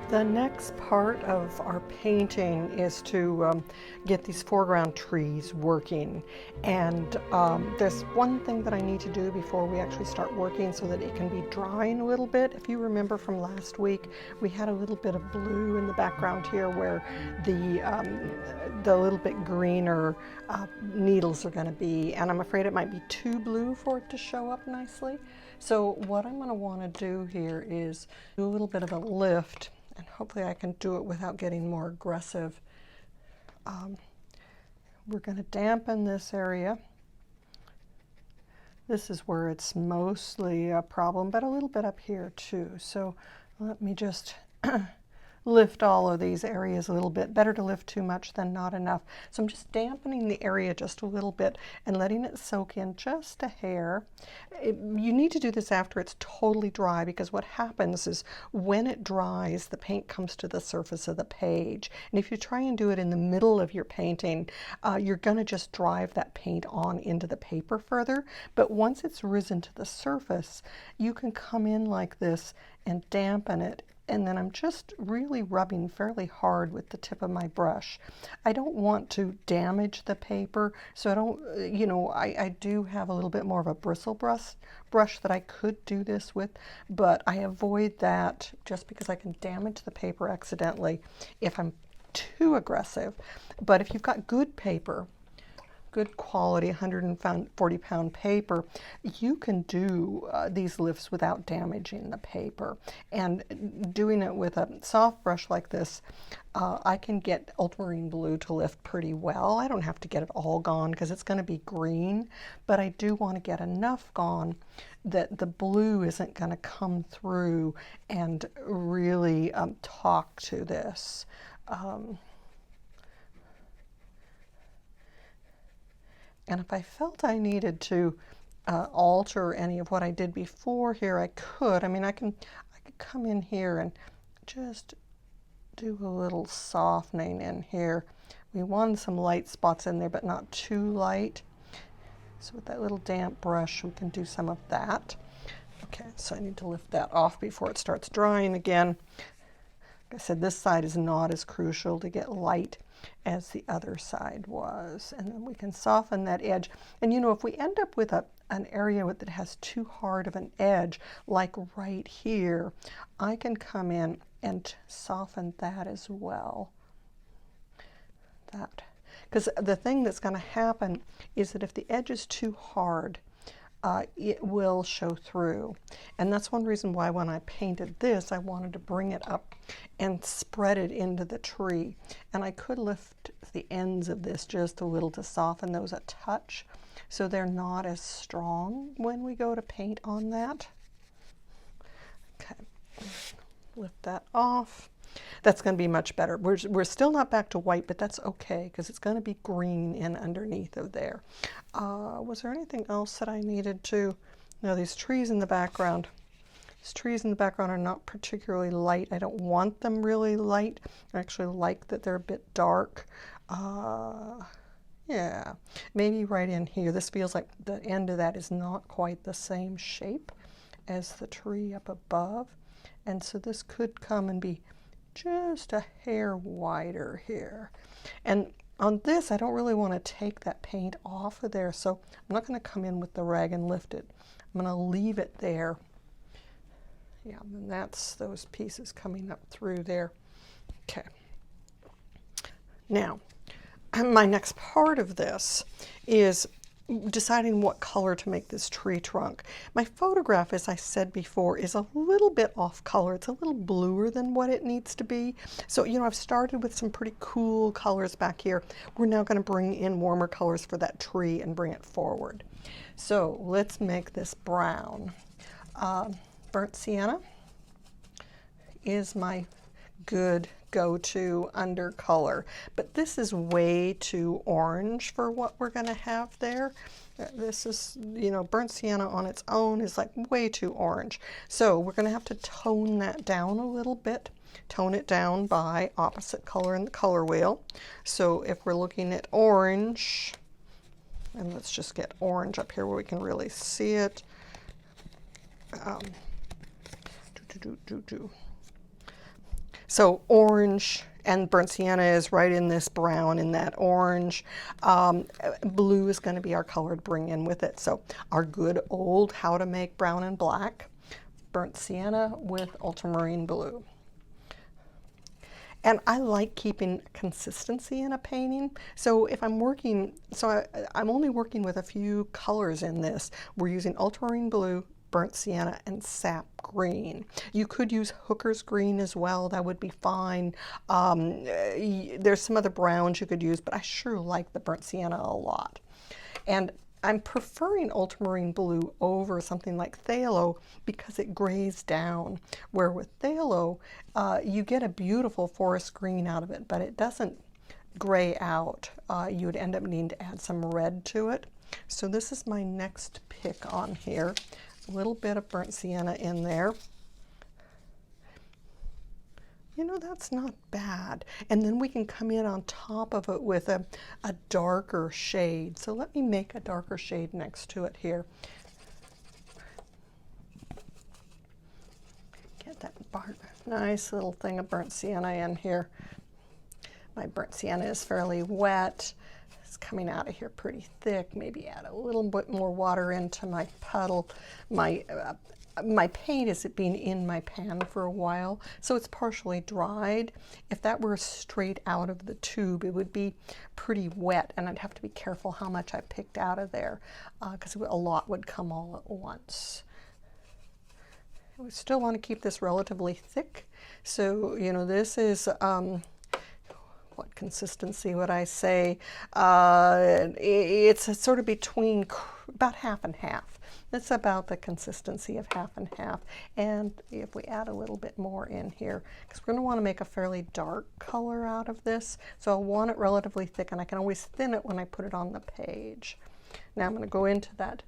The next part of our painting is to get these foreground trees working, and there's one thing that I need to do before we actually start working so that it can be drying a little bit. If you remember from last week, we had a little bit of blue in the background here where the little bit greener needles are going to be, and I'm afraid it might be too blue for it to show up nicely. So what I'm going to want to do here is do a little bit of a lift, and hopefully I can do it without getting more aggressive. We're going to dampen this area. This is where it's mostly a problem, but a little bit up here too. So let me just lift all of these areas a little bit. Better to lift too much than not enough. So I'm just dampening the area just a little bit and letting it soak in just a hair. You need to do this after it's totally dry, because what happens is when it dries, the paint comes to the surface of the page. And if you try and do it in the middle of your painting, you're going to just drive that paint on into the paper further. But once it's risen to the surface, you can come in like this and dampen it. And then I'm just really rubbing fairly hard with the tip of my brush. I don't want to damage the paper, so I don't, I do have a little bit more of a bristle brush that I could do this with, but I avoid that just because I can damage the paper accidentally if I'm too aggressive. But if you've got good paper, good quality 140 pound paper, you can do these lifts without damaging the paper. And doing it with a soft brush like this, I can get ultramarine blue to lift pretty well. I don't have to get it all gone because it's going to be green, but I do want to get enough gone that the blue isn't going to come through and really talk to this. And if I felt I needed to alter any of what I did before here, I could. I mean, I could come in here and just do a little softening in here. We want some light spots in there, but not too light. So with that little damp brush, we can do some of that. Okay, so I need to lift that off before it starts drying again. Like I said, this side is not as crucial to get light as the other side was. And then we can soften that edge. And if we end up with an area that has too hard of an edge, like right here, I can come in and soften that as well. Because the thing that's going to happen is that if the edge is too hard, it will show through. And that's one reason why when I painted this, I wanted to bring it up and spread it into the tree. And I could lift the ends of this just a little to soften those a touch, so they're not as strong when we go to paint on that. Okay, lift that off. That's going to be much better. We're still not back to white, but that's okay because it's going to be green in underneath of there. Was there anything else that I needed to? No, these trees in the background. These trees in the background are not particularly light. I don't want them really light. I actually like that they're a bit dark. Yeah, maybe right in here. This feels like the end of that is not quite the same shape as the tree up above. And so this could come and be just a hair wider here. And on this, I don't really want to take that paint off of there, so I'm not going to come in with the rag and lift it. I'm going to leave it there. Yeah, and that's those pieces coming up through there. Okay. Now, my next part of this is deciding what color to make this tree trunk. My photograph, as I said before, is a little bit off color. It's a little bluer than what it needs to be. So, I've started with some pretty cool colors back here. We're now going to bring in warmer colors for that tree and bring it forward. So let's make this brown. Burnt sienna is my good go-to undercolor, but this is way too orange for what we're going to have there. This is, burnt sienna on its own is like way too orange. So we're going to have to tone that down a little bit. Tone it down by opposite color in the color wheel. So if we're looking at orange, and let's just get orange up here where we can really see it. So orange and burnt sienna is right in this brown, in that orange. Blue is going to be our color to bring in with it. So our good old how to make brown and black, burnt sienna with ultramarine blue. And I like keeping consistency in a painting. So if I'm working, I'm only working with a few colors in this. We're using ultramarine blue, burnt sienna, and sap green. You could use hooker's green as well. That would be fine. There's some other browns you could use, but I sure like the burnt sienna a lot. And I'm preferring ultramarine blue over something like phthalo because it grays down, where with phthalo you get a beautiful forest green out of it, but it doesn't gray out. You would end up needing to add some red to it. So this is my next pick on here. A little bit of burnt sienna in there. You know, that's not bad. And then we can come in on top of it with a darker shade. So let me make a darker shade next to it here. Get that nice little thing of burnt sienna in here. My burnt sienna is fairly wet. It's coming out of here pretty thick. Maybe add a little bit more water into my puddle. My paint is being in my pan for a while, so it's partially dried. If that were straight out of the tube, it would be pretty wet, and I'd have to be careful how much I picked out of there, because a lot would come all at once. We still want to keep this relatively thick, so you know, this is what consistency would I say? It's sort of between about half and half. That's about the consistency of half and half. And if we add a little bit more in here, because we're going to want to make a fairly dark color out of this, so I'll want it relatively thick, and I can always thin it when I put it on the page. Now I'm going to go into that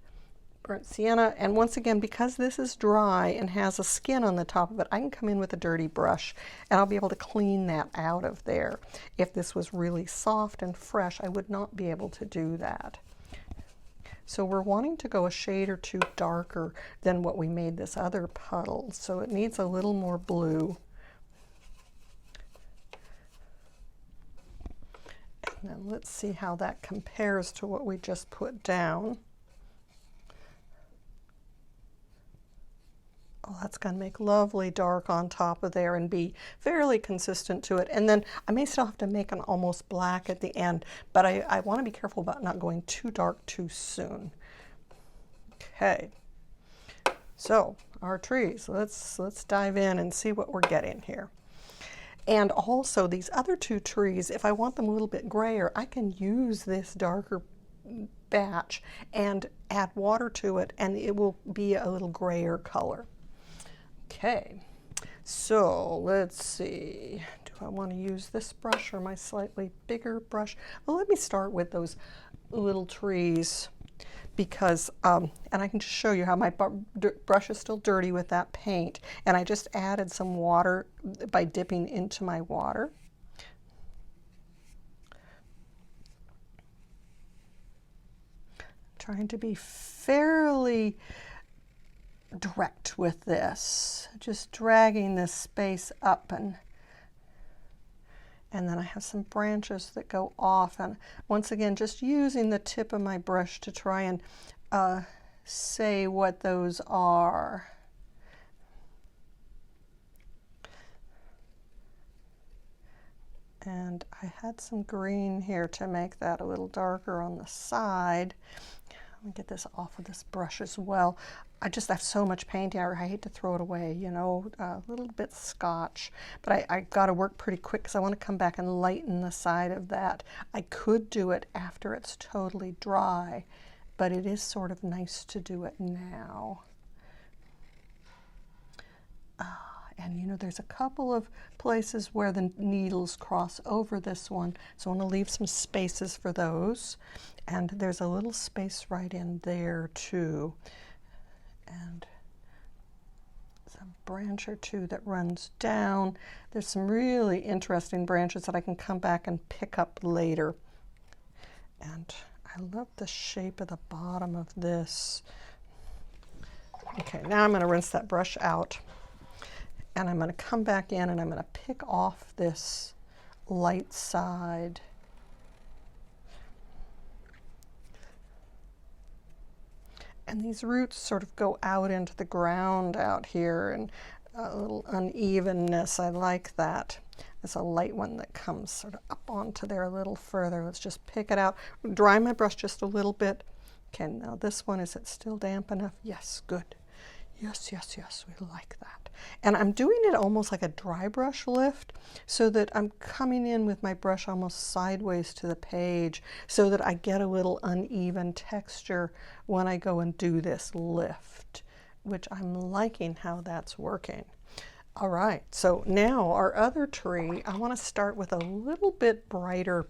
burnt sienna, and once again, because this is dry and has a skin on the top of it, I can come in with a dirty brush and I'll be able to clean that out of there. If this was really soft and fresh, I would not be able to do that. So we're wanting to go a shade or two darker than what we made this other puddle, so it needs a little more blue. And then let's see how that compares to what we just put down. Oh, that's going to make lovely dark on top of there and be fairly consistent to it. And then I may still have to make an almost black at the end, but I want to be careful about not going too dark too soon. Okay, so our trees, let's dive in and see what we're getting here. And also these other two trees, if I want them a little bit grayer, I can use this darker batch and add water to it, and it will be a little grayer color. Okay, so let's see. Do I want to use this brush or my slightly bigger brush? Well, let me start with those little trees because, and I can just show you how my brush is still dirty with that paint. And I just added some water by dipping into my water. Trying to be fairly direct with this, just dragging this space up, and then I have some branches that go off, and once again just using the tip of my brush to try and say what those are. And I had some green here to make that a little darker on the side. Let me get this off of this brush as well. I just have so much paint here, I hate to throw it away, you know, a little bit scotch. But I got to work pretty quick because I want to come back and lighten the side of that. I could do it after it's totally dry, but it is sort of nice to do it now. And you know, there's a couple of places where the needles cross over this one, so I want to leave some spaces for those. And there's a little space right in there too. And some branch or two that runs down. There's some really interesting branches that I can come back and pick up later. And I love the shape of the bottom of this. Okay, now I'm going to rinse that brush out. And I'm going to come back in and I'm going to pick off this light side. And these roots sort of go out into the ground out here, and a little unevenness. I like that. It's a light one that comes sort of up onto there a little further. Let's just pick it out. Dry my brush just a little bit. Okay, now this one, is it still damp enough? Yes, good. Yes, yes, yes, we like that. And I'm doing it almost like a dry brush lift, so that I'm coming in with my brush almost sideways to the page, so that I get a little uneven texture when I go and do this lift, which I'm liking how that's working. All right, so now our other tree, I want to start with a little bit brighter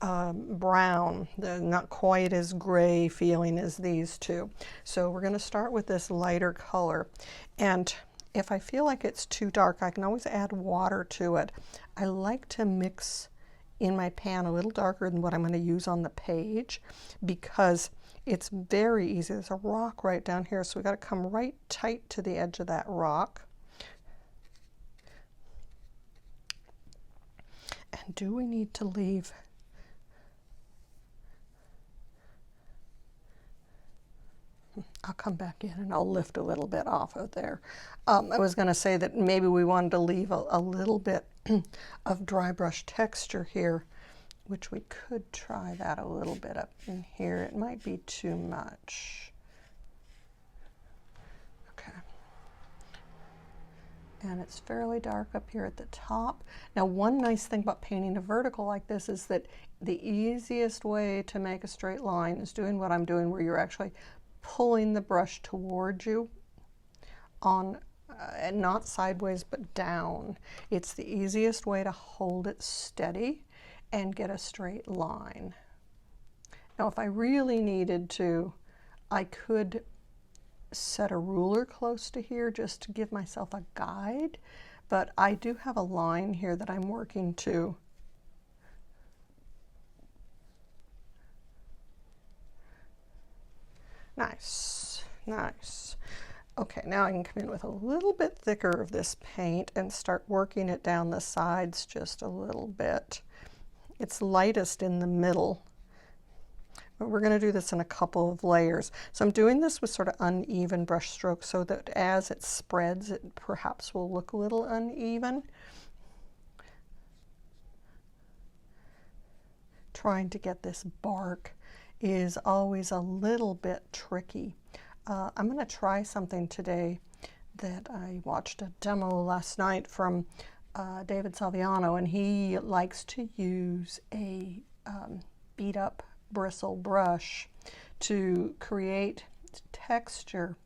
brown, not quite as gray feeling as these two. So we're going to start with this lighter color. And if I feel like it's too dark, I can always add water to it. I like to mix in my pan a little darker than what I'm going to use on the page, because it's very easy. There's a rock right down here, so we got to come right tight to the edge of that rock. And do we need to leave? I'll come back in and I'll lift a little bit off of there. I was going to say that maybe we wanted to leave a little bit of dry brush texture here, which we could try that a little bit up in here. It might be too much. Okay. And it's fairly dark up here at the top. Now, one nice thing about painting a vertical like this is that the easiest way to make a straight line is doing what I'm doing, where you're actually pulling the brush towards you on, and not sideways but down. It's the easiest way to hold it steady and get a straight line. Now, if I really needed to, I could set a ruler close to here just to give myself a guide, but I do have a line here that I'm working to. Nice, nice. Okay, now I can come in with a little bit thicker of this paint and start working it down the sides just a little bit. It's lightest in the middle, but we're going to do this in a couple of layers. So I'm doing this with sort of uneven brush strokes, so that as it spreads, it perhaps will look a little uneven. Trying to get this bark is always a little bit tricky. I'm going to try something today that I watched a demo last night from David Salviano, and he likes to use a beat up bristle brush to create texture,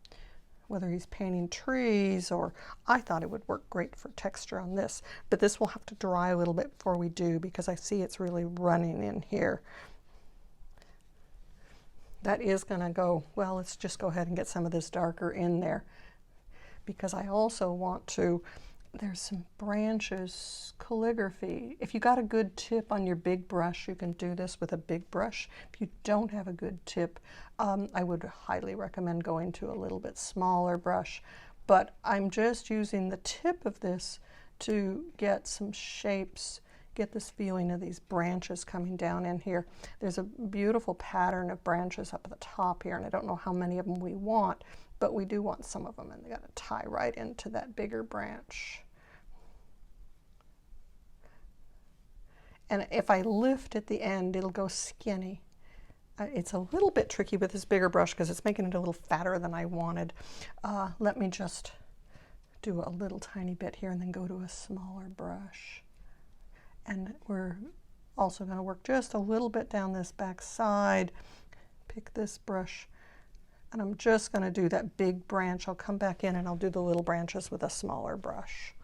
whether he's painting trees, or I thought it would work great for texture on this, but this will have to dry a little bit before we do, because I see it's really running in here. That is going to go, well, let's just go ahead and get some of this darker in there, because I also want to, there's some branches, calligraphy. If you got a good tip on your big brush, you can do this with a big brush. If you don't have a good tip, I would highly recommend going to a little bit smaller brush. But I'm just using the tip of this to get some shapes, get this feeling of these branches coming down in here. There's a beautiful pattern of branches up at the top here, and I don't know how many of them we want, but we do want some of them, and they got to tie right into that bigger branch. And if I lift at the end, it'll go skinny. It's a little bit tricky with this bigger brush because it's making it a little fatter than I wanted. Let me just do a little tiny bit here and then go to a smaller brush. And we're also going to work just a little bit down this back side. Pick this brush, and I'm just going to do that big branch. I'll come back in and I'll do the little branches with a smaller brush.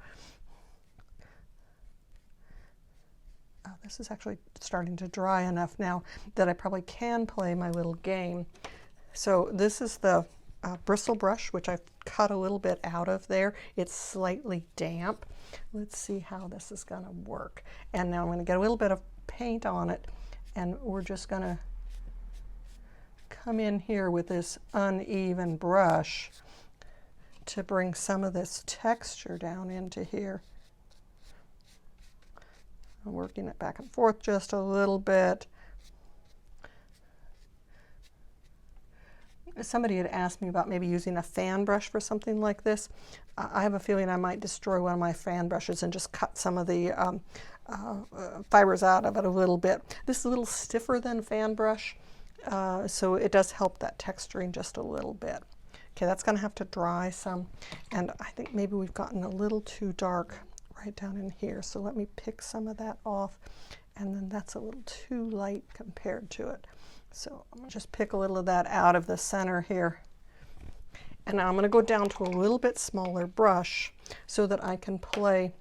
This is actually starting to dry enough now that I probably can play my little game. So this is the bristle brush, which I've cut a little bit out of there. It's slightly damp. Let's see how this is going to work. And now I'm going to get a little bit of paint on it, and we're just going to come in here with this uneven brush to bring some of this texture down into here. I'm working it back and forth just a little bit. Somebody had asked me about maybe using a fan brush for something like this. I have a feeling I might destroy one of my fan brushes and just cut some of the fibers out of it a little bit. This is a little stiffer than fan brush, so it does help that texturing just a little bit. Okay, that's going to have to dry some, and I think maybe we've gotten a little too dark right down in here, so let me pick some of that off, and then that's a little too light compared to it. So I'm going to just pick a little of that out of the center here. And now I'm going to go down to a little bit smaller brush so that I can play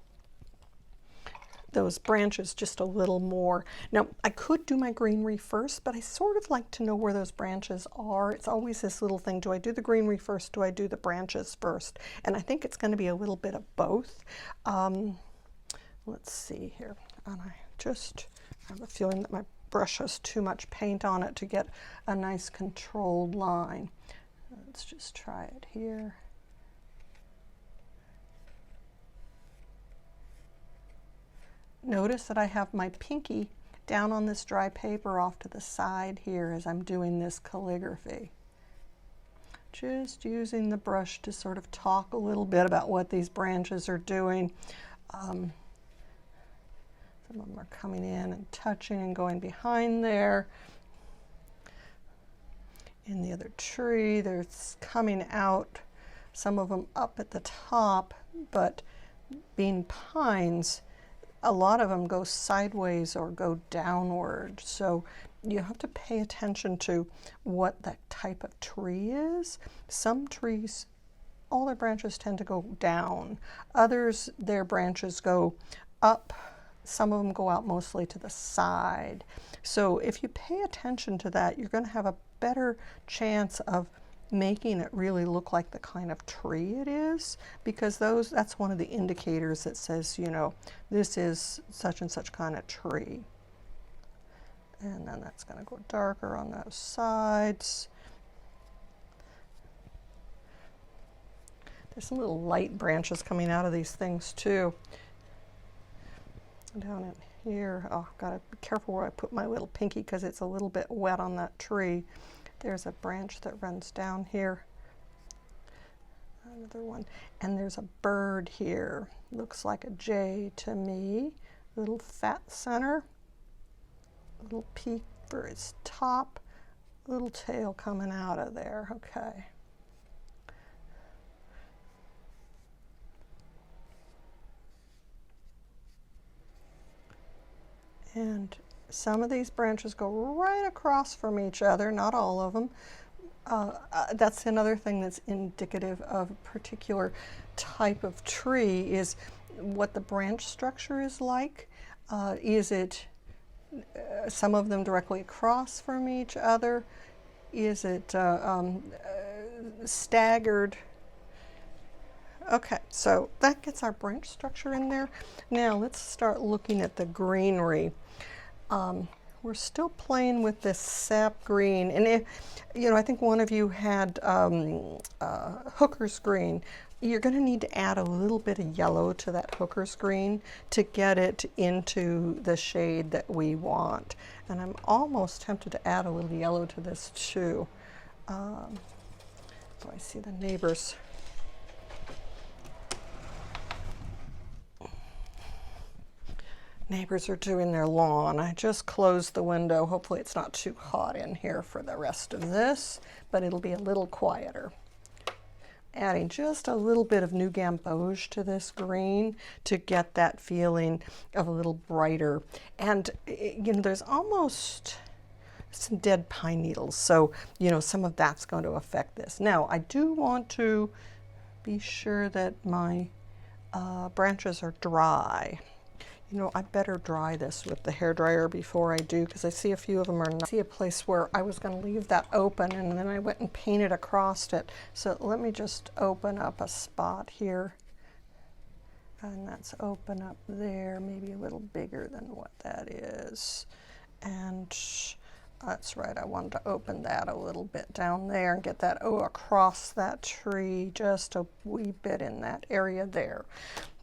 those branches just a little more. Now, I could do my greenery first, but I sort of like to know where those branches are. It's always this little thing. Do I do the greenery first? Do I do the branches first? And I think it's going to be a little bit of both. Let's see here. And I have a feeling that my brush has too much paint on it to get a nice controlled line. Let's just try it here. Notice that I have my pinky down on this dry paper off to the side here as I'm doing this calligraphy. Just using the brush to sort of talk a little bit about what these branches are doing. Some of them are coming in and touching and going behind there. In the other tree, there's coming out, some of them up at the top, but being pines, a lot of them go sideways or go downward. So you have to pay attention to what that type of tree is. Some trees, all their branches tend to go down. Others, their branches go up. Some of them go out mostly to the side. So if you pay attention to that, you're going to have a better chance of making it really look like the kind of tree it is, because that's one of the indicators that says, you know, this is such and such kind of tree. And then that's going to go darker on those sides. There's some little light branches coming out of these things too. Down in here, oh, gotta be careful where I put my little pinky because it's a little bit wet on that tree. There's a branch that runs down here. Another one. And there's a bird here. Looks like a jay to me. Little fat center. Little peak for its top. Little tail coming out of there. Okay. And some of these branches go right across from each other, not all of them. That's another thing that's indicative of a particular type of tree, is what the branch structure is like. Is it some of them directly across from each other? Is it staggered? Okay, so that gets our branch structure in there. Now let's start looking at the greenery. We're still playing with this sap green, and if, you know, I think one of you had hooker's green. You're going to need to add a little bit of yellow to that hooker's green to get it into the shade that we want. And I'm almost tempted to add a little yellow to this too. So I see the neighbors. Neighbors are doing their lawn. I just closed the window. Hopefully it's not too hot in here for the rest of this, but it'll be a little quieter. Adding just a little bit of new gamboge to this green to get that feeling of a little brighter. And you know, there's almost some dead pine needles, so you know, some of that's going to affect this. Now I do want to be sure that my branches are dry. You know, I better dry this with the hairdryer before I do, because I see a few of them are not. I see a place where I was going to leave that open and then I went and painted across it. So let me just open up a spot here. And that's open up there, maybe a little bigger than what that is. And That's right, I wanted to open that a little bit down there and get that across that tree just a wee bit in that area there.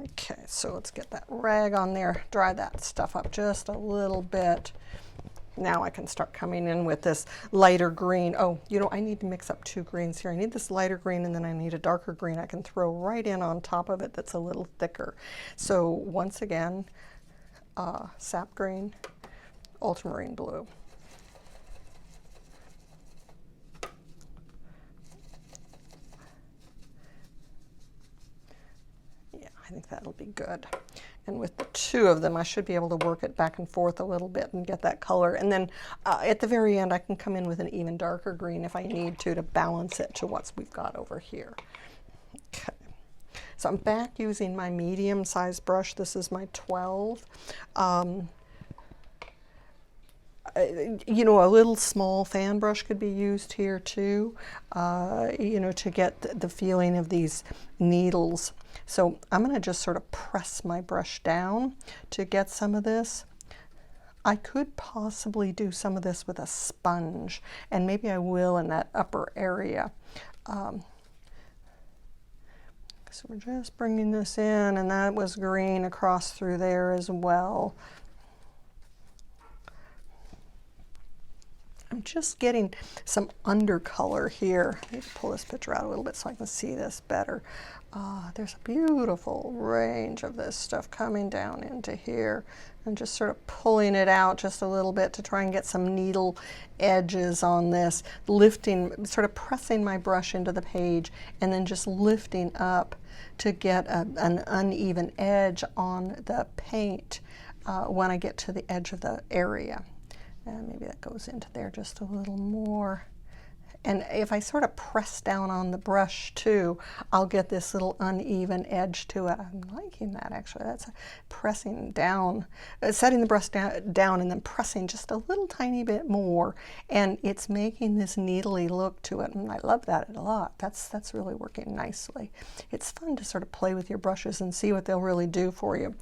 Okay, so let's get that rag on there, dry that stuff up just a little bit. Now I can start coming in with this lighter green. Oh, you know, I need to mix up 2 greens here. I need this lighter green and then I need a darker green I can throw right in on top of it that's a little thicker. So once again, sap green, ultramarine blue. I think that'll be good. And with the 2 of them, I should be able to work it back and forth a little bit and get that color. And then at the very end, I can come in with an even darker green if I need to balance it to what we've got over here. Okay. So I'm back using my medium-sized brush. This is my 12. You know, a little small fan brush could be used here too, you know, to get the feeling of these needles. So I'm going to just sort of press my brush down to get some of this. I could possibly do some of this with a sponge, and maybe I will in that upper area. So we're just bringing this in, and that was green across through there as well. I'm just getting some undercolor here. Let me pull this picture out a little bit so I can see this better. There's a beautiful range of this stuff coming down into here, and just sort of pulling it out just a little bit to try and get some needle edges on this, lifting, sort of pressing my brush into the page and then just lifting up to get an uneven edge on the paint when I get to the edge of the area. And maybe that goes into there just a little more. And if I sort of press down on the brush too, I'll get this little uneven edge to it. I'm liking that actually. That's pressing down, setting the brush down and then pressing just a little tiny bit more. And it's making this needly look to it. And I love that a lot. That's really working nicely. It's fun to sort of play with your brushes and see what they'll really do for you.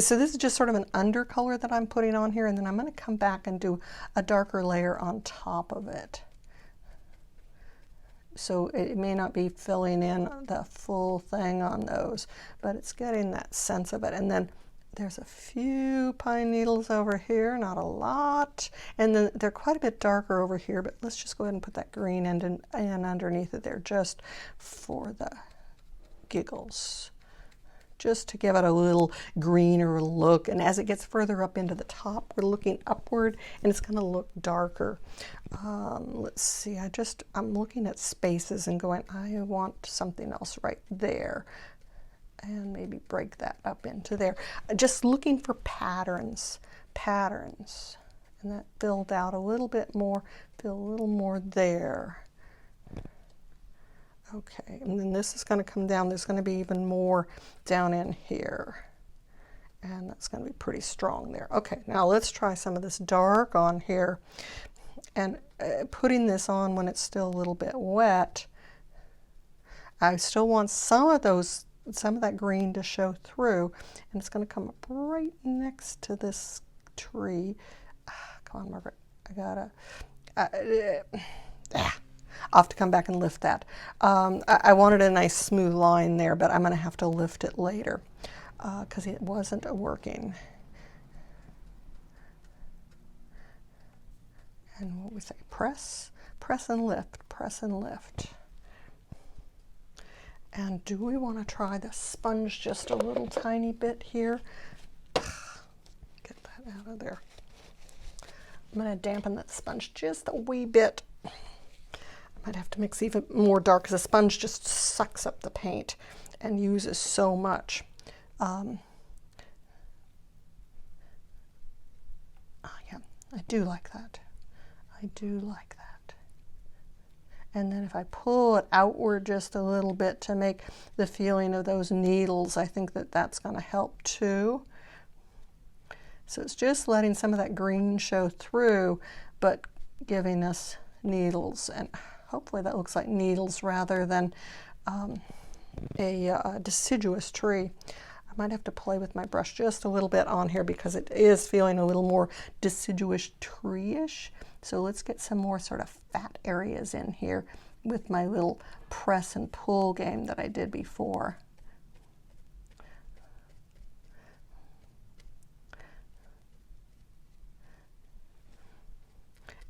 So this is just sort of an undercolor that I'm putting on here. And then I'm going to come back and do a darker layer on top of it. So it may not be filling in the full thing on those, but it's getting that sense of it. And then there's a few pine needles over here, not a lot. And then they're quite a bit darker over here, but let's just go ahead and put that green in underneath it there just for the giggles, just to give it a little greener look. And as it gets further up into the top, we're looking upward and it's going to look darker. Let's see, I'm looking at spaces and going, I want something else right there. And maybe break that up into there. Just looking for patterns. And that filled out a little bit more, fill a little more there. Okay, and then this is going to come down. There's going to be even more down in here. And that's going to be pretty strong there. Okay, now let's try some of this dark on here. And putting this on when it's still a little bit wet. I still want some of that green to show through. And it's going to come up right next to this tree. Come on, Margaret. I'll have to come back and lift that. I wanted a nice smooth line there, but I'm going to have to lift it later because it wasn't working. And what we say, press and lift, press and lift. And do we want to try the sponge just a little tiny bit here? Get that out of there. I'm going to dampen that sponge just a wee bit. Might have to mix even more dark because the sponge just sucks up the paint and uses so much. Yeah, I do like that. I do like that. And then if I pull it outward just a little bit to make the feeling of those needles, I think that that's going to help too. So it's just letting some of that green show through, but giving us needles. And hopefully that looks like needles rather than a deciduous tree. I might have to play with my brush just a little bit on here because it is feeling a little more deciduous tree-ish So let's get some more sort of fat areas in here with my little press and pull game that I did before.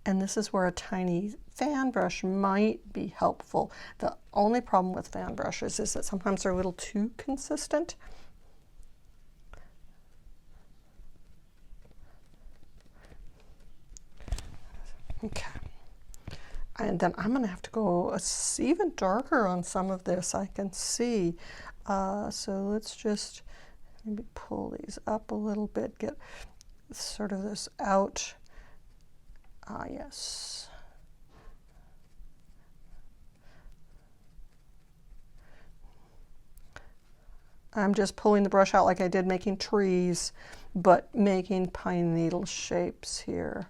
And this is where a tiny fan brush might be helpful. The only problem with fan brushes is that sometimes they're a little too consistent. Okay. And then I'm going to have to go even darker on some of this, I can see. So let's just maybe pull these up a little bit, get sort of this out. Yes. I'm just pulling the brush out like I did making trees, but making pine needle shapes here.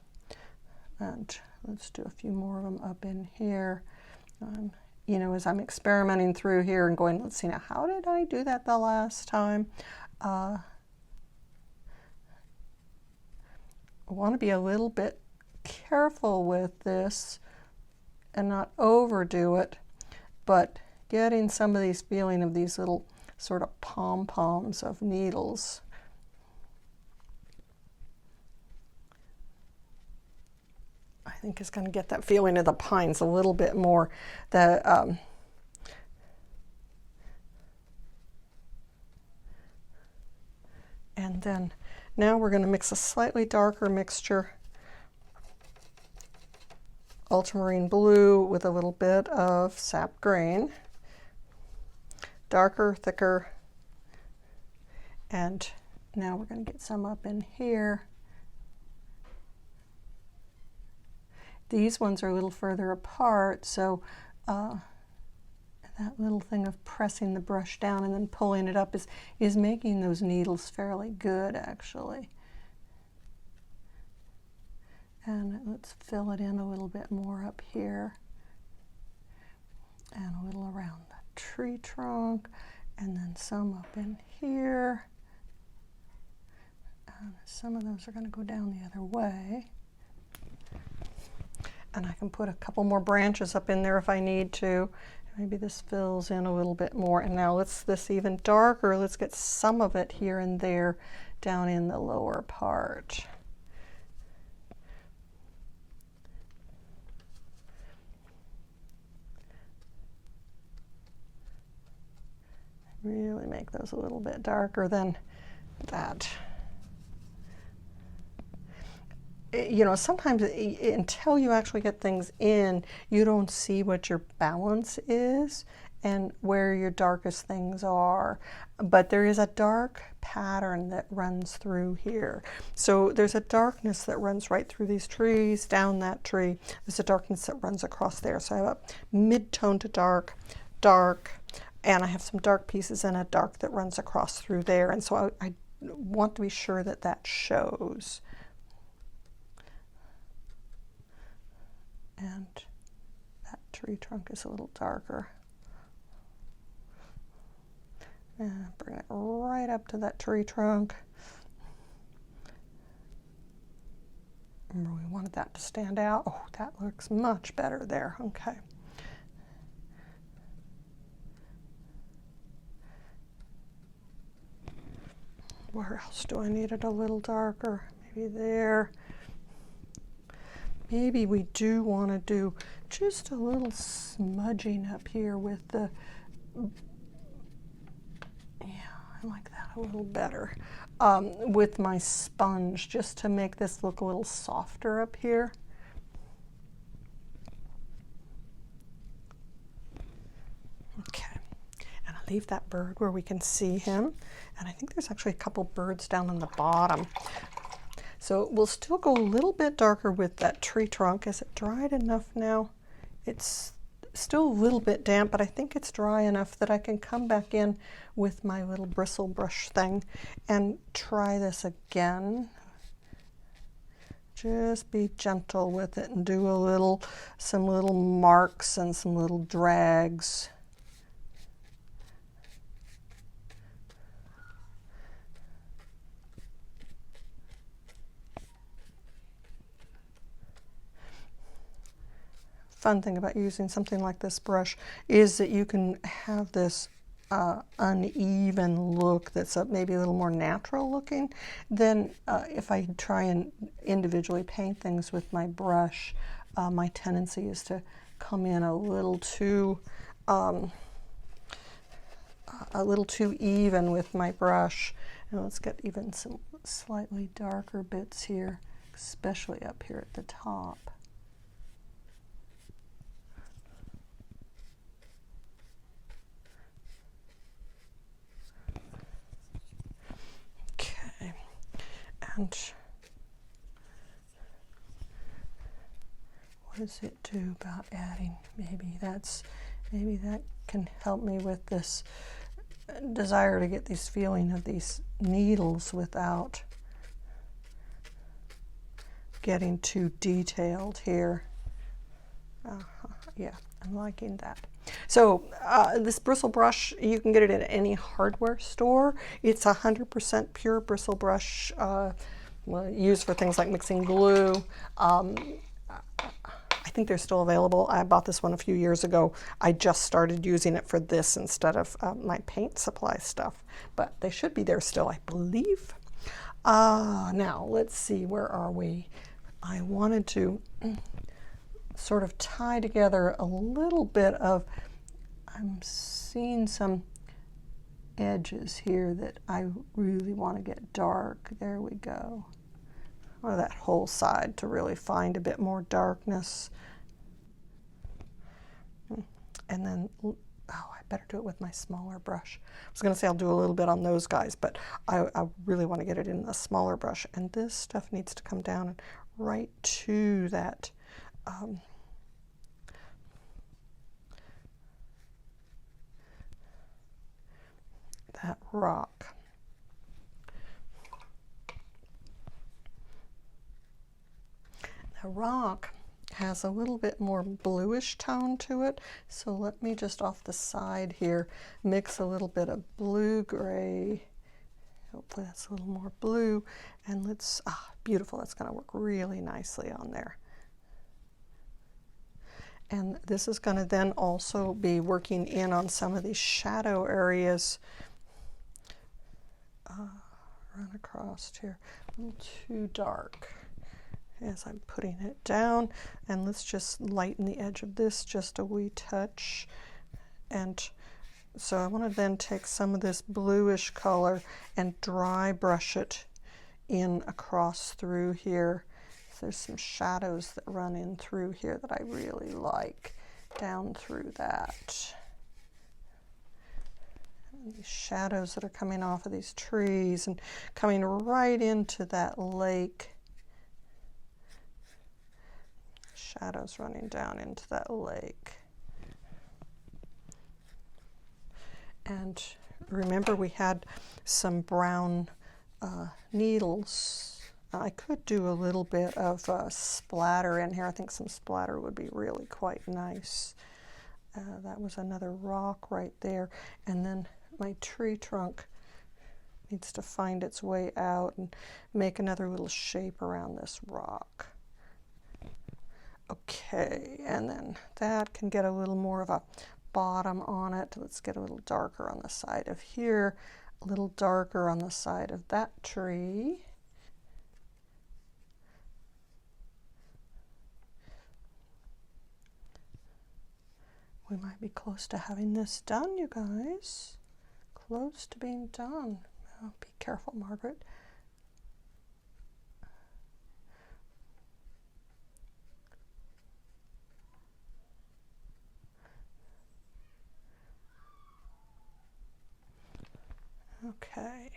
And let's do a few more of them up in here. You know, as I'm experimenting through here and going, let's see now, how did I do that the last time? I want to be a little bit careful with this and not overdo it, but getting some of these feeling of these little sort of pom-poms of needles. I think is going to get that feeling of the pines a little bit more. And then now we're going to mix a slightly darker mixture, ultramarine blue with a little bit of sap green, darker, thicker, and now we're going to get some up in here. These ones are a little further apart, so that little thing of pressing the brush down and then pulling it up is making those needles fairly good, actually. And let's fill it in a little bit more up here and a little around the tree trunk, and then some up in here. And some of those are going to go down the other way. And I can put a couple more branches up in there if I need to. Maybe this fills in a little bit more. And now let's this even darker. Let's get some of it here and there down in the lower part. Really make those a little bit darker than that. You know, sometimes until you actually get things in, you don't see what your balance is and where your darkest things are. But there is a dark pattern that runs through here. So there's a darkness that runs right through these trees, down that tree. There's a darkness that runs across there. So I have a mid-tone to dark, dark, and I have some dark pieces and a dark that runs across through there. And so I want to be sure that that shows. And that tree trunk is a little darker. And bring it right up to that tree trunk. Remember, we wanted that to stand out. Oh, that looks much better there. Okay. Where else do I need it a little darker? Maybe there. Maybe we do want to do just a little smudging up here with the, yeah, I like that a little better, with my sponge, just to make this look a little softer up here. Okay, and I leave that bird where we can see him, and I think there's actually a couple birds down on the bottom. So we'll still go a little bit darker with that tree trunk. Is it dried enough now? It's still a little bit damp, but I think it's dry enough that I can come back in with my little bristle brush thing and try this again. Just be gentle with it and do some little marks and some little drags. fun thing about using something like this brush is that you can have this uneven look that's maybe a little more natural looking than if I try and individually paint things with my brush. My tendency is to come in a little too even with my brush. And let's get even some slightly darker bits here, especially up here at the top. Okay, and what does it do about adding? Maybe that can help me with this desire to get this feeling of these needles without getting too detailed here. Yeah, I'm liking that. So this bristle brush, you can get it at any hardware store. It's 100% pure bristle brush, used for things like mixing glue. I think they're still available. I bought this one a few years ago. I just started using it for this instead of my paint supply stuff, but they should be there still, I believe. Now, let's see, where are we? I wanted to sort of tie together a little bit of, I'm seeing some edges here that I really want to get dark. There we go. Or that whole side to really find a bit more darkness. And then, oh, I better do it with my smaller brush. I was going to say I'll do a little bit on those guys, but I really want to get it in a smaller brush. And this stuff needs to come down and right to that that rock. The rock has a little bit more bluish tone to it, so let me just off the side here mix a little bit of blue-gray. Hopefully that's a little more blue, and let's, beautiful, that's going to work really nicely on there. And this is going to then also be working in on some of these shadow areas. Run across here, a little too dark as I'm putting it down, and let's just lighten the edge of this just a wee touch. And so I want to then take some of this bluish color and dry brush it in across through here. So there's some shadows that run in through here that I really like, down through that. And these shadows that are coming off of these trees and coming right into that lake. Shadows running down into that lake. And remember, we had some brown needles. I could do a little bit of splatter in here. I think some splatter would be really quite nice. That was another rock right there. And then my tree trunk needs to find its way out and make another little shape around this rock. Okay, and then that can get a little more of a bottom on it. Let's get a little darker on the side of here, a little darker on the side of that tree. We might be close to having this done, you guys. Close to being done. Oh, be careful, Margaret. Okay.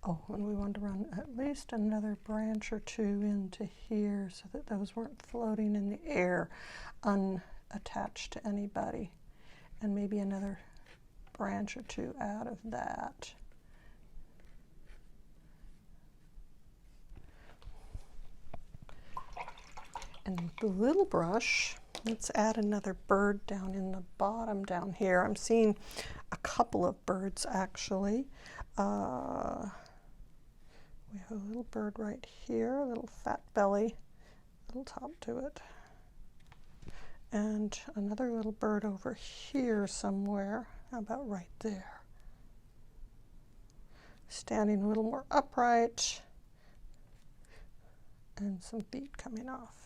Oh, and we wanted to run at least another branch or two into here so that those weren't floating in the air unattached to anybody. And maybe another branch or two out of that. And the little brush, let's add another bird down in the bottom down here. I'm seeing a couple of birds actually. We have a little bird right here, a little fat belly, little top to it. And another little bird over here somewhere. How about right there? Standing a little more upright. And some feet coming off.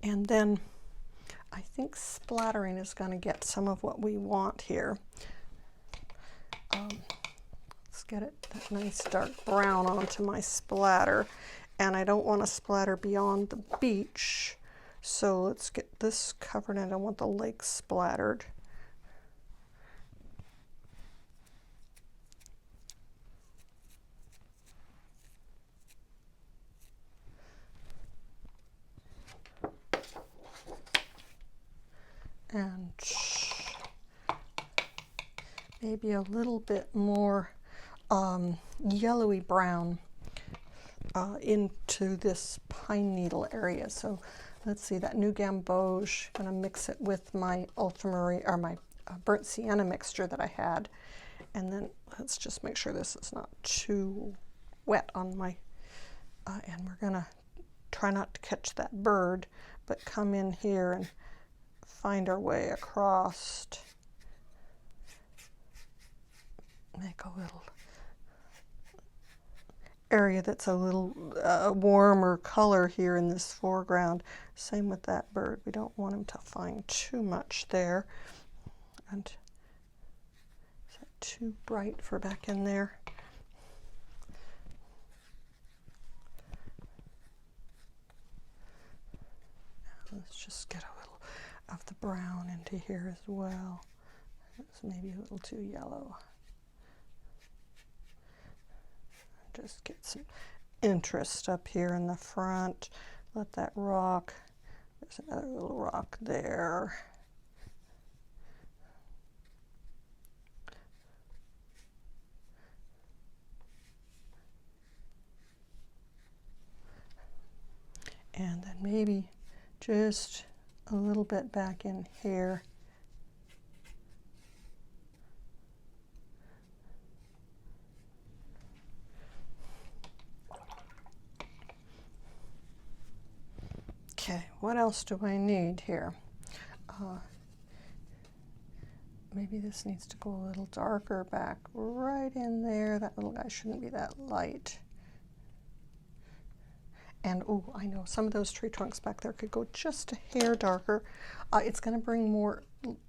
And then I think splattering is going to get some of what we want here. Let's get it that nice dark brown onto my splatter. And I don't want to splatter beyond the beach. So let's get this covered, and I don't want the lake splattered. And maybe a little bit more yellowy brown into this pine needle area. So let's see, that new gamboge, I'm going to mix it with my ultramarine, or my burnt sienna mixture that I had. And then let's just make sure this is not too wet on my, and we're going to try not to catch that bird, but come in here and find our way across. Make a little area that's a little warmer color here in this foreground. Same with that bird. We don't want him to find too much there. And is that too bright for back in there? Let's just get a little of the brown into here as well. It's maybe a little too yellow. Just get some interest up here in the front. Let that rock. There's another little rock there. And then maybe just a little bit back in here. Okay, what else do I need here? Maybe this needs to go a little darker back right in there. That little guy shouldn't be that light. And oh, I know some of those tree trunks back there could go just a hair darker. It's going to bring more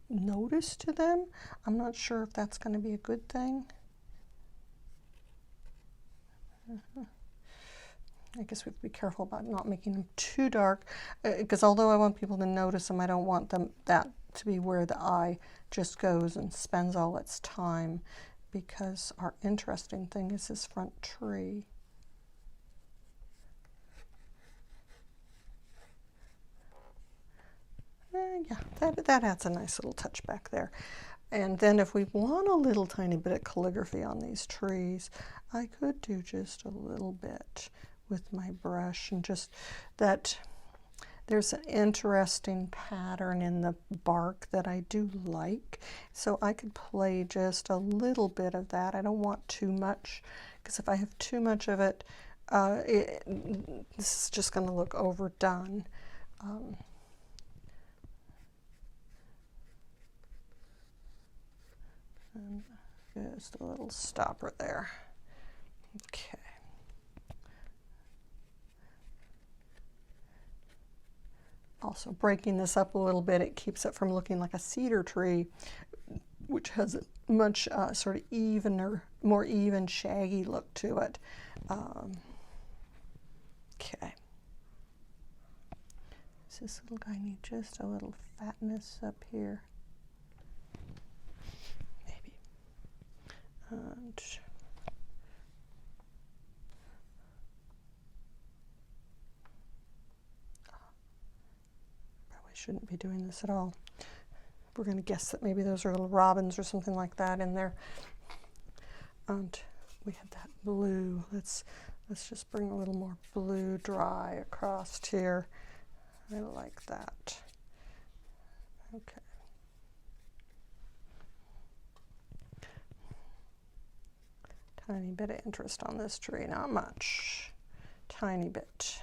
notice to them. I'm not sure if that's going to be a good thing. I guess we have to be careful about not making them too dark, because although I want people to notice them, I don't want that to be where the eye just goes and spends all its time, because our interesting thing is this front tree. Yeah, that adds a nice little touch back there. And then if we want a little tiny bit of calligraphy on these trees, I could do just a little bit with my brush, and just that there's an interesting pattern in the bark that I do like. So I could play just a little bit of that. I don't want too much, because if I have too much of it, this is just going to look overdone. And just a little stopper there. Okay. Also breaking this up a little bit, it keeps it from looking like a cedar tree, which has a much sort of evener, more even, shaggy look to it. Okay. Does this little guy need just a little fatness up here? Maybe. And shouldn't be doing this at all. We're going to guess that maybe those are little robins or something like that in there. And we had that blue. Let's just bring a little more blue dry across here. I like that. Okay. Tiny bit of interest on this tree, not much. tiny bit.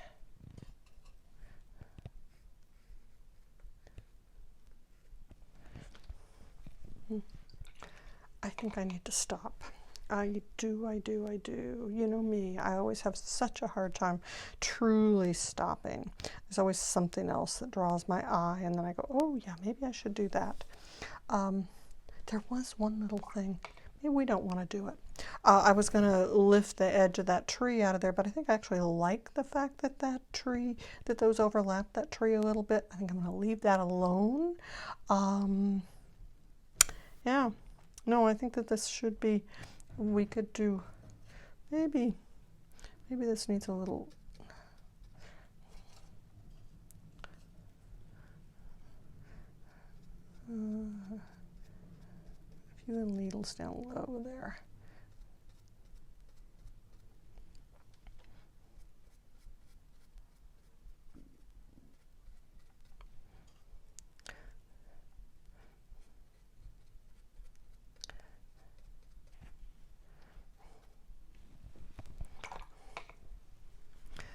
I think I need to stop. I do. You know me, I always have such a hard time truly stopping. There's always something else that draws my eye, and then I go, oh yeah, maybe I should do that. There was one little thing. Maybe we don't want to do it. I was going to lift the edge of that tree out of there, but I think I actually like the fact that that those overlap that tree a little bit. I think I'm going to leave that alone. Yeah. No, I think that this should be, we could do, maybe this needs a little, a few little needles down low there.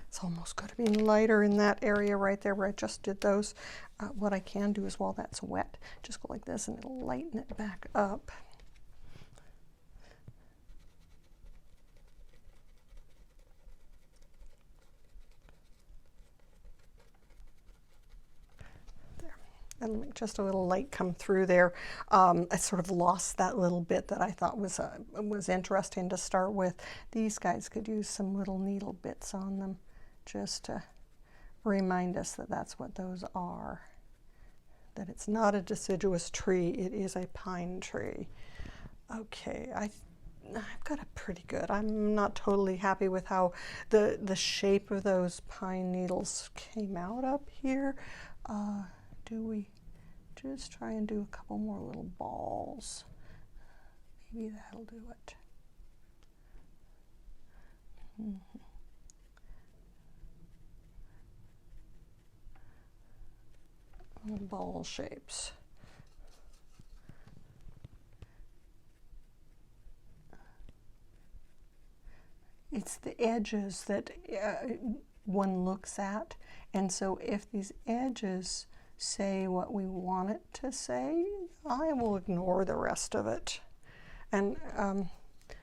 It's almost got to be lighter in that area right there where I just did those. What I can do is while that's wet, just go like this and it'll lighten it back up. There. And make just a little light come through there. I sort of lost that little bit that I thought was interesting to start with. These guys could use some little needle bits on them, just to remind us that that's what those are, that it's not a deciduous tree, it is a pine tree. Okay, I've got it pretty good. I'm not totally happy with how the shape of those pine needles came out up here. Do we just try and do a couple more little balls? Maybe that'll do it. Ball shapes. It's the edges that one looks at, and so if these edges say what we want it to say, I will ignore the rest of it. And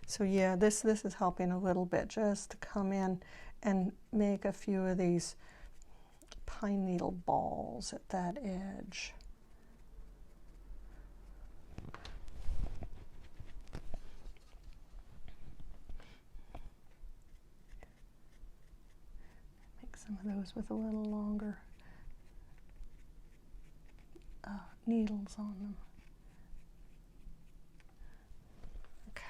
so yeah, this is helping a little bit, just to come in and make a few of these pine needle balls at that edge. Make some of those with a little longer needles on them. Okay.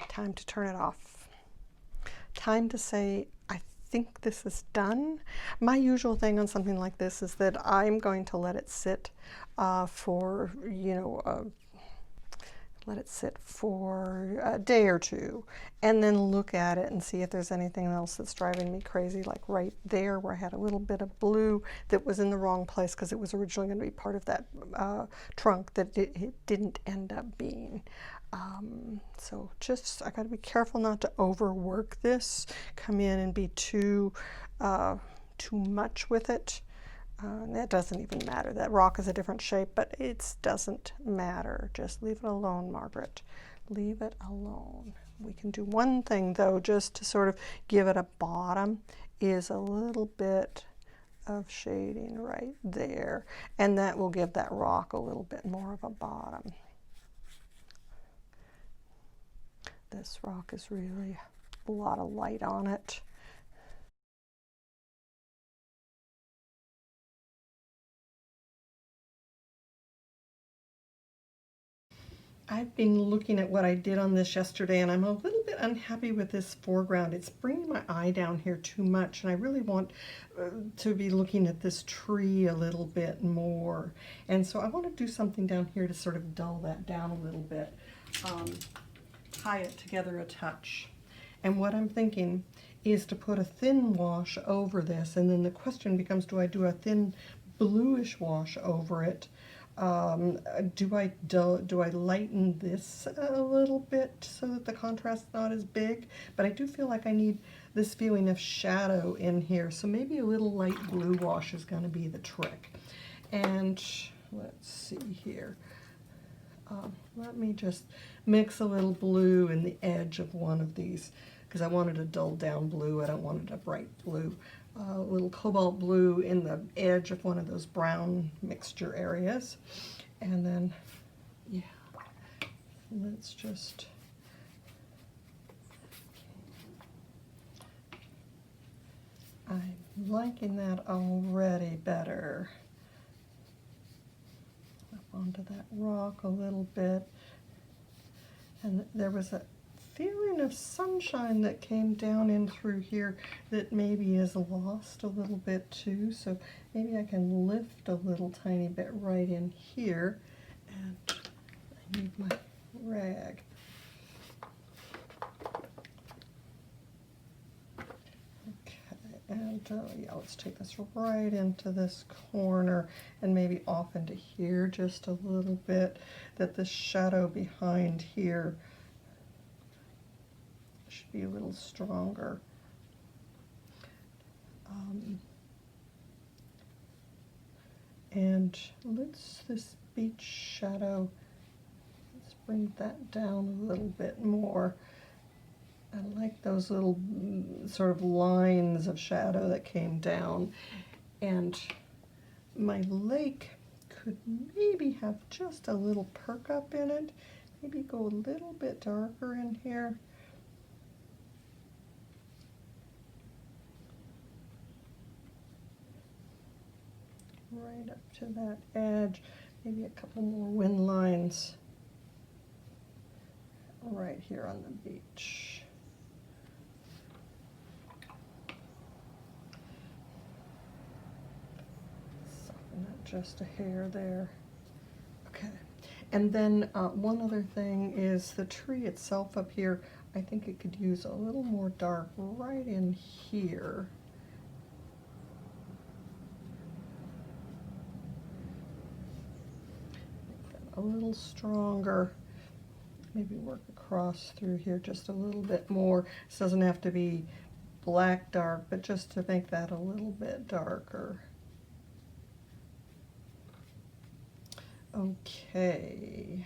Time to turn it off. Time to say, I think this is done. My usual thing on something like this is that I'm going to let it sit for, let it sit for a day or two, and then look at it and see if there's anything else that's driving me crazy, like right there where I had a little bit of blue that was in the wrong place because it was originally going to be part of that trunk that it didn't end up being. So just, I got to be careful not to overwork this, come in and be too much with it. That doesn't even matter. That rock is a different shape, but it doesn't matter. Just leave it alone, Margaret. Leave it alone. We can do one thing though, just to sort of give it a bottom, is a little bit of shading right there, and that will give that rock a little bit more of a bottom. This rock is really a lot of light on it. I've been looking at what I did on this yesterday, and I'm a little bit unhappy with this foreground. It's bringing my eye down here too much, and I really want to be looking at this tree a little bit more. And so I want to do something down here to sort of dull that down a little bit, tie it together a touch. And what I'm thinking is to put a thin wash over this, and then the question becomes, do I do a thin bluish wash over it? Do I lighten this a little bit so that the contrast's not as big? But I do feel like I need this feeling of shadow in here, so maybe a little light blue wash is going to be the trick. And let's see here. Let me just mix a little blue in the edge of one of these, because I wanted a dull down blue. I don't want it a bright blue. A little cobalt blue in the edge of one of those brown mixture areas. And then, yeah, let's just, I'm liking that already better. Up onto that rock a little bit. And there was a feeling of sunshine that came down in through here that maybe is lost a little bit too, so maybe I can lift a little tiny bit right in here. And I need my rag. Okay, and yeah, let's take this right into this corner and maybe off into here just a little bit, that the shadow behind here should be a little stronger. And this beach shadow, let's bring that down a little bit more. I like those little sort of lines of shadow that came down. And my lake could maybe have just a little perk up in it. Maybe go a little bit darker in here. Right up to that edge, maybe a couple more wind lines right here on the beach. Soften that just a hair there. Okay, and then one other thing is the tree itself up here. I think it could use a little more dark right in here. A little stronger, maybe work across through here just a little bit more. This doesn't have to be black dark, but just to make that a little bit darker. Okay,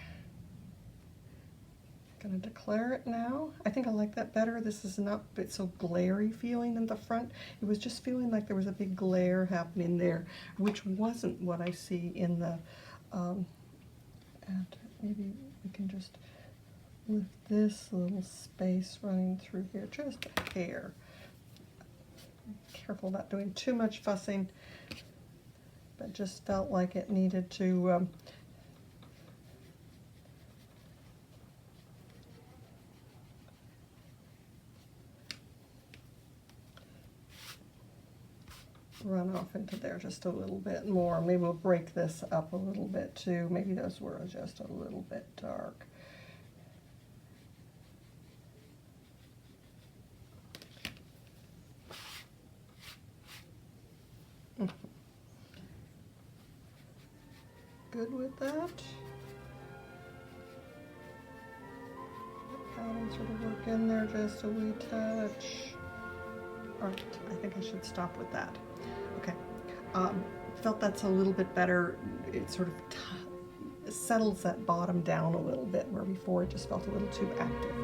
gonna declare it now. I think I like that better. This is not a bit so glary feeling in the front. It was just feeling like there was a big glare happening there, which wasn't what I see in the and maybe we can just lift this little space running through here, just a hair. Careful not doing too much fussing, but just felt like it needed to run off into there just a little bit more. Maybe we'll break this up a little bit too. Maybe those were just a little bit dark. Good with that. Pattern sort of work in there just a wee touch. All right, I think I should stop with that. Okay, felt that's a little bit better. It sort of settles that bottom down a little bit, where before it just felt a little too active.